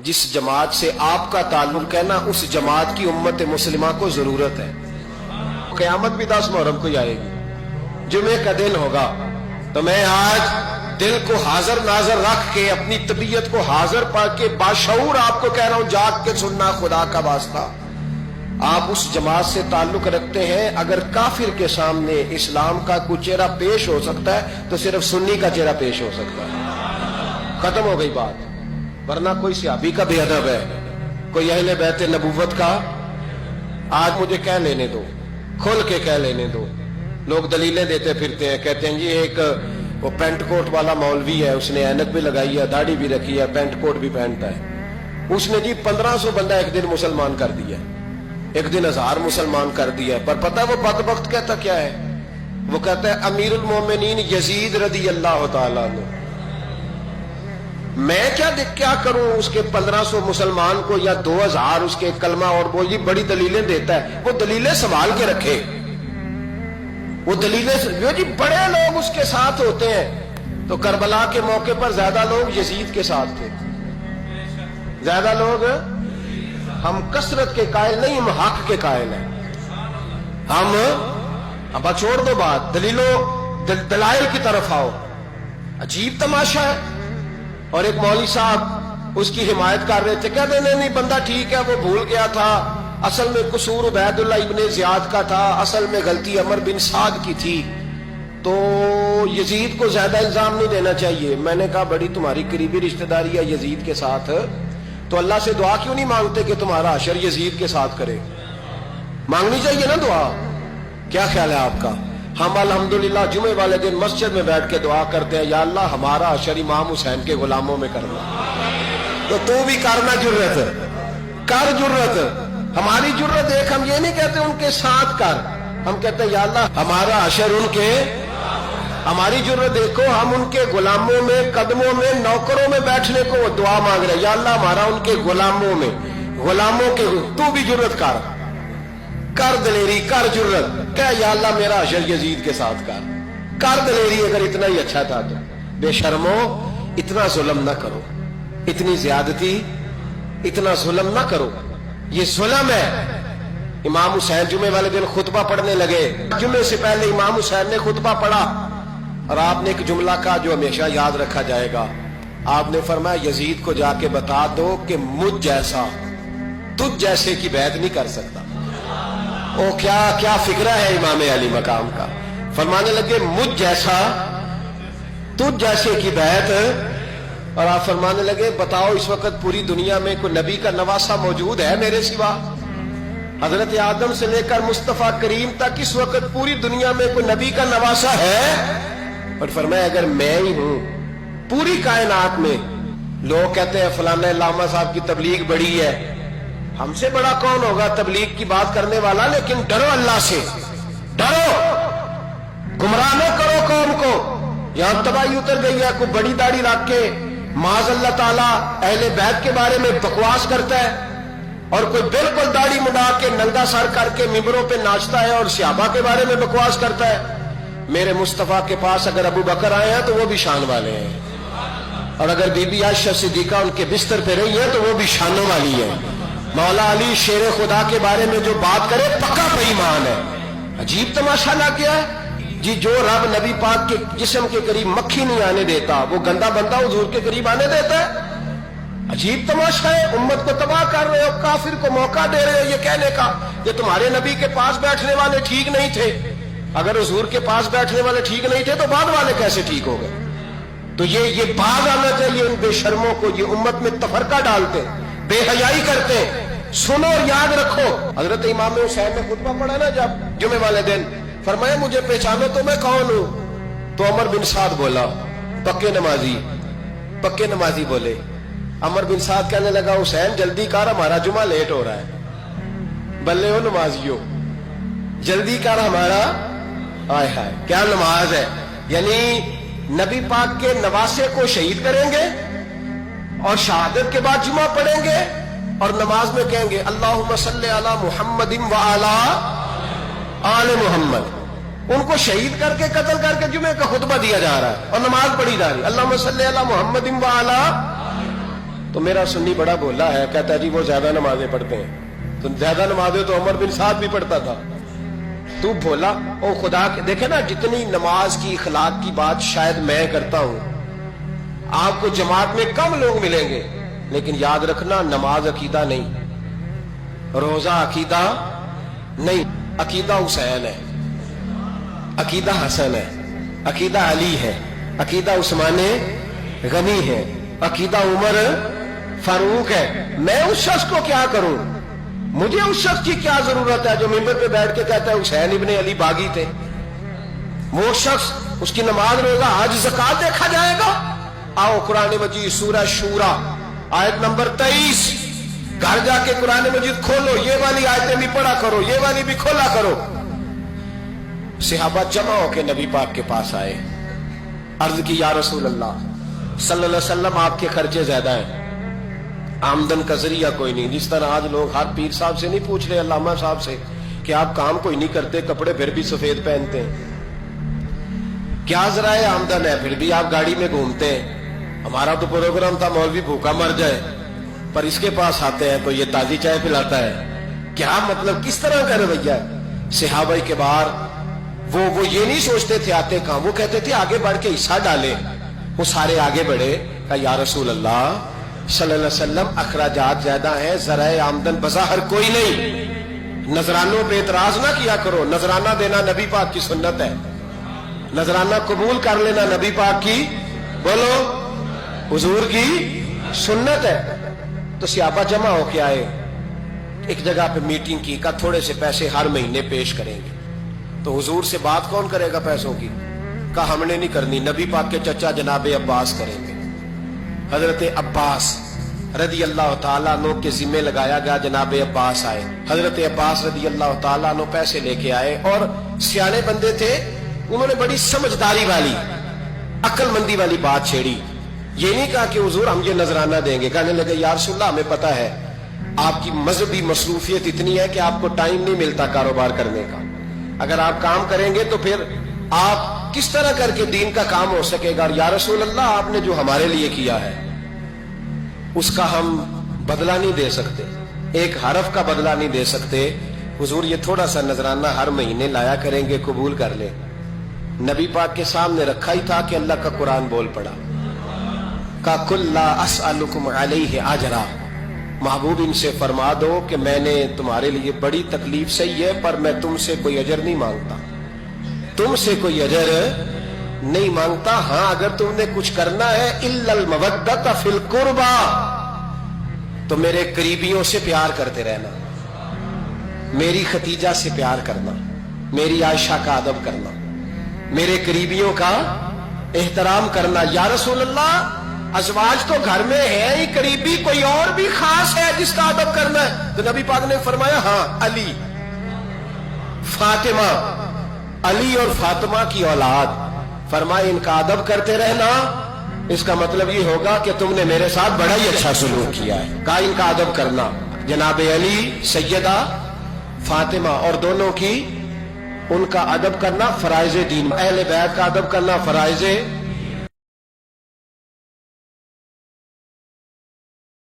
جس جماعت سے آپ کا تعلق ہے نا، اس جماعت کی امت مسلمہ کو ضرورت ہے۔ قیامت بھی 10 محرم کو ہی آئے گی، جمعے کا دن ہوگا، تو میں آج دل کو حاضر ناظر رکھ کے، اپنی طبیعت کو حاضر پا کے باشعور آپ کو کہہ رہا ہوں، جاگ کے سننا خدا کا واسطہ۔ آپ اس جماعت سے تعلق رکھتے ہیں، اگر کافر کے سامنے اسلام کا کوئی چہرہ پیش ہو سکتا ہے تو صرف سنی کا چہرہ پیش ہو سکتا ہے، ختم ہو گئی بات۔ ورنہ کوئی صحابی کا بے ادب ہے، کوئی اہل بیت نبوت کا، آج مجھے کہہ لینے دو، کھل کے کہہ لینے دو۔ لوگ دلیلیں دیتے پھرتے ہیں، کہتے ہیں جی ایک وہ پینٹ کوٹ والا مولوی ہے، اس نے اینک بھی لگائی ہے، داڑھی بھی رکھی ہے، پینٹ کوٹ بھی پہنتا ہے، اس نے جی 1500 بندہ ایک دن مسلمان کر دیا، ایک دن 1000 مسلمان کر دیا۔ پر پتہ وہ بدبخت کہتا کیا ہے؟ وہ کہتا ہے امیر المومنین یزید رضی اللہ تعالیٰ عنہ، میں کیا کروں اس کے 1500 مسلمان کو یا 2000 اس کے کلمہ اور وہ جی بڑی دلیلیں دیتا ہے، وہ دلیلیں سنبھال کے رکھے، وہ دلیلیں جو جی بڑے لوگ اس کے ساتھ ہوتے ہیں۔ تو کربلا کے موقع پر زیادہ لوگ یزید کے ساتھ تھے، زیادہ لوگ، ہم کثرت کے قائل نہیں، ہم حق کے قائل ہیں۔ ہم اب چھوڑ دو بات، دلائل کی طرف آؤ۔ عجیب تماشا ہے، اور ایک مولوی صاحب اس کی حمایت کر رہے تھے، کہتے نہیں بندہ ٹھیک ہے، وہ بھول گیا تھا، اصل میں قصور عبید اللہ ابن زیاد کا تھا، اصل میں غلطی عمر بن سعد کی تھی، تو یزید کو زیادہ الزام نہیں دینا چاہیے۔ میں نے کہا بڑی تمہاری قریبی رشتہ داری ہے یزید کے ساتھ، تو اللہ سے دعا کیوں نہیں مانگتے کہ تمہارا حشر یزید کے ساتھ کرے؟ مانگنی چاہیے نا دعا۔ کیا خیال ہے آپ کا؟ ہم الحمدللہ جمعے والے دن مسجد میں بیٹھ کے دعا کرتے ہیں، یا اللہ ہمارا حشر امام حسین کے غلاموں میں کرنا، تو بھی کرنا، جرت کر، جرت ہماری جرت ایک، ہم یہ نہیں کہتے ان کے ساتھ کر، ہم کہتے ہیں یا اللہ ہمارا حشر ان کے، ہماری جرت دیکھو، ہم ان کے غلاموں میں، قدموں میں، نوکروں میں بیٹھنے کو دعا مانگ رہے ہیں، یا اللہ ہمارا ان کے غلاموں میں، غلاموں کے، تو بھی جرت کر دلیری، کر جرت، کہ یا اللہ میرا حشر یزید کے ساتھ کر دلیری، اگر اتنا ہی اچھا تھا تو۔ بے شرمو، اتنا ظلم نہ کرو، اتنی زیادتی، اتنا ظلم نہ کرو، یہ ظلم ہے۔ امام حسین جمعے والے دن خطبہ پڑھنے لگے، جمعے سے پہلے امام حسین نے خطبہ پڑھا، اور آپ نے ایک جملہ کہا جو ہمیشہ یاد رکھا جائے گا۔ آپ نے فرمایا یزید کو جا کے بتا دو کہ مجھ جیسا تجھ جیسے کی بیعت نہیں کر سکتا۔ او کیا فکرہ ہے امام علی مقام کا۔ فرمانے لگے مجھ جیسا تجھ جیسے کی بیعت، اور آپ فرمانے لگے بتاؤ اس وقت پوری دنیا میں کوئی نبی کا نواسہ موجود ہے میرے سوا؟ حضرت آدم سے لے کر مصطفیٰ کریم تک اس وقت پوری دنیا میں کوئی نبی کا نواسہ ہے؟ اور فرمایا اگر میں ہی ہوں پوری کائنات میں، لوگ کہتے ہیں فلانا علامہ صاحب کی تبلیغ بڑی ہے، ہم سے بڑا کون ہوگا تبلیغ کی بات کرنے والا؟ لیکن ڈرو اللہ سے، ڈرو، گمراہ نہ کرو قوم کو۔ یہاں تباہی اتر گئی ہے، کوئی بڑی داڑھی رکھ کے معاذ اللہ تعالیٰ اہل بیت کے بارے میں بکواس کرتا ہے، اور کوئی بالکل داڑھی مڈا کے ننگا سر کر کے ممبروں پہ ناچتا ہے اور صحابہ کے بارے میں بکواس کرتا ہے۔ میرے مصطفیٰ کے پاس اگر ابو بکر آئے ہیں تو وہ بھی شان والے ہیں، اور اگر بی بی عائشہ صدیقہ ان کے بستر پہ رہی ہے تو وہ بھی شانوں والی ہے۔ مولا علی شیر خدا کے بارے میں جو بات کرے پکا بے ایمان ہے۔ عجیب تماشا نہ کیا ہے جی، جو رب نبی پاک کے جسم کے قریب مکھی نہیں آنے دیتا، وہ گندا بندہ حضور کے قریب آنے دیتا ہے؟ عجیب تماشا ہے، امت کو تباہ کر رہے ہو، کافر کو موقع دے رہے ہو یہ کہنے کا کہ تمہارے نبی کے پاس بیٹھنے والے ٹھیک نہیں تھے۔ اگر حضور کے پاس بیٹھنے والے ٹھیک نہیں تھے تو بعد والے کیسے ٹھیک ہو گئے؟ تو یہ باز آنا چاہیے ان بے شرموں کو، یہ امت میں تفرقہ ڈالتے، بے حیائی کرتے۔ سنو اور یاد رکھو، حضرت امام حسین نے خطبہ پڑھا نا جب جمعے والے دن، فرمایا مجھے پہچانو تو میں کون ہوں؟ تو عمر بن سعد بولا، پکے نمازی بولے۔ عمر بن سعد کہنے لگا حسین جلدی کر، ہمارا جمعہ لیٹ ہو رہا ہے۔ بلے ہو نمازیو، جلدی کر ہمارا، آئے ہائے کیا نماز ہے! یعنی نبی پاک کے نواسے کو شہید کریں گے، اور شہادت کے بعد جمعہ پڑھیں گے، اور نماز میں کہیں گے اللہم صلی علی محمد وعلی آل محمد۔ ان کو شہید کر کے قتل کر کے جمعے کا خطبہ دیا جا رہا ہے اور نماز پڑھی جا رہی ہے، اللہم صلی علی محمد وعلی تو میرا سنی بڑا بولا ہے، کہتا ہے جی وہ زیادہ نمازیں پڑھتے ہیں۔ تو زیادہ نمازیں تو عمر بن سعد بھی پڑھتا تھا۔ تو بولا او خدا کے، دیکھیں نا جتنی نماز کی اخلاق کی بات شاید میں کرتا ہوں، آپ کو جماعت میں کم لوگ ملیں گے، لیکن یاد رکھنا نماز عقیدہ نہیں، روزہ عقیدہ نہیں، عقیدہ حسین ہے، عقیدہ حسن ہے، عقیدہ علی ہے، عقیدہ عثمان غنی ہے، عقیدہ عمر فاروق ہے۔ میں اس شخص کو کیا کروں؟ مجھے اس شخص کی کیا ضرورت ہے جو ممبر پہ بیٹھ کے کہتا ہے حسین ابن علی باغی تھے؟ وہ شخص، اس کی نماز روزہ حج زکات دیکھا جائے گا؟ آؤ قرآن مجید سورہ شورا آیت نمبر 23، گھر جا کے قرآن مجید کھولو، یہ والی آیتیں بھی پڑھا کرو، یہ والی بھی کھولا کرو۔ صحابہ جمع ہو کے نبی پاک کے پاس آئے، عرض کی یا رسول اللہ صلی اللہ علیہ وسلم آپ کے خرچے زیادہ ہیں، آمدن کا ذریعہ کوئی نہیں۔ جس طرح آج لوگ ہر پیر صاحب سے نہیں پوچھ رہے، علامہ صاحب سے، کہ آپ کام کوئی نہیں کرتے، کپڑے پھر بھی سفید پہنتے ہیں، کیا ذرائع آمدن ہے، پھر بھی آپ گاڑی میں گھومتے ہیں۔ ہمارا تو پروگرام تھا مولوی بھوکا مر جائے، پر اس کے پاس آتے ہیں تو یہ تازی چائے پلاتا ہے، کیا مطلب، کس طرح کا رویہ ہے؟ صحابہ کے باہر وہ یہ نہیں سوچتے تھے آتے کہاں، وہ کہتے تھے آگے بڑھ کے حصہ ڈالیں۔ وہ سارے آگے بڑھے، کہا یا رسول اللہ صلی اللہ علیہ وسلم اخراجات زیادہ ہیں، ذرائع آمدن بظاہر کوئی نہیں، نذرانوں پہ اعتراض نہ کیا کرو، نذرانہ دینا نبی پاک کی سنت ہے، نذرانہ قبول کر لینا نبی پاک کی، بولو، حضور کی سنت ہے۔ تو صحابہ جمع ہو کے آئے، ایک جگہ پہ میٹنگ کی، کہا تھوڑے سے پیسے ہر مہینے پیش کریں گے۔ تو حضور سے بات کون کرے گا پیسوں کی؟ کہا ہم نے نہیں کرنی، نبی پاک کے چچا جناب عباس کریں گے۔ حضرت عباس رضی اللہ تعالیٰ عنہ کے ذمہ لگایا گیا، جناب عباس آئے، حضرت عباس رضی اللہ تعالیٰ عنہ پیسے لے کے آئے، اور سیانے بندے تھے، انہوں نے بڑی سمجھداری والی، عقل مندی والی بات چھیڑی۔ یہ نہیں کہا کہ حضور ہم یہ نذرانہ دیں گے، کہنے لگے یا رسول اللہ ہمیں پتہ ہے آپ کی مذہبی مصروفیت اتنی ہے کہ آپ کو ٹائم نہیں ملتا کاروبار کرنے کا، اگر آپ کام کریں گے تو پھر آپ کس طرح کر کے دین کا کام ہو سکے گا، اور یا رسول اللہ آپ نے جو ہمارے لیے کیا ہے اس کا ہم بدلہ نہیں دے سکتے، ایک حرف کا بدلہ نہیں دے سکتے، حضور یہ تھوڑا سا نذرانہ ہر مہینے لایا کریں گے، قبول کر لیں۔ نبی پاک کے سامنے رکھا ہی تھا کہ اللہ کا قرآن بول پڑا، کا کل لا اسألکم علیہ اجرا، محبوب ان سے فرما دو کہ میں نے تمہارے لیے بڑی تکلیف سہی ہے، پر میں تم سے کوئی اجر نہیں مانگتا، تم سے کوئی اجر نہیں مانگتا، ہاں اگر تم نے کچھ کرنا ہے الا المودۃ فی القربى، تو میرے قریبیوں سے پیار کرتے رہنا، میری ختیجہ سے پیار کرنا، میری عائشہ کا ادب کرنا، میرے قریبیوں کا احترام کرنا۔ یا رسول اللہ ازواج تو گھر میں ہے ہی، قریبی کوئی اور بھی خاص ہے جس کا ادب کرنا ہے؟ تو نبی پاک نے فرمایا ہاں، علی، فاطمہ، علی اور فاطمہ کی اولاد، فرمایا ان کا ادب کرتے رہنا، اس کا مطلب یہ ہوگا کہ تم نے میرے ساتھ بڑا ہی اچھا سلوک کیا ہے، کہا ان کا ادب کرنا، جناب علی، سیدہ فاطمہ، اور دونوں کی ان کا ادب کرنا فرائض دین، اہل بیت کا ادب کرنا فرائض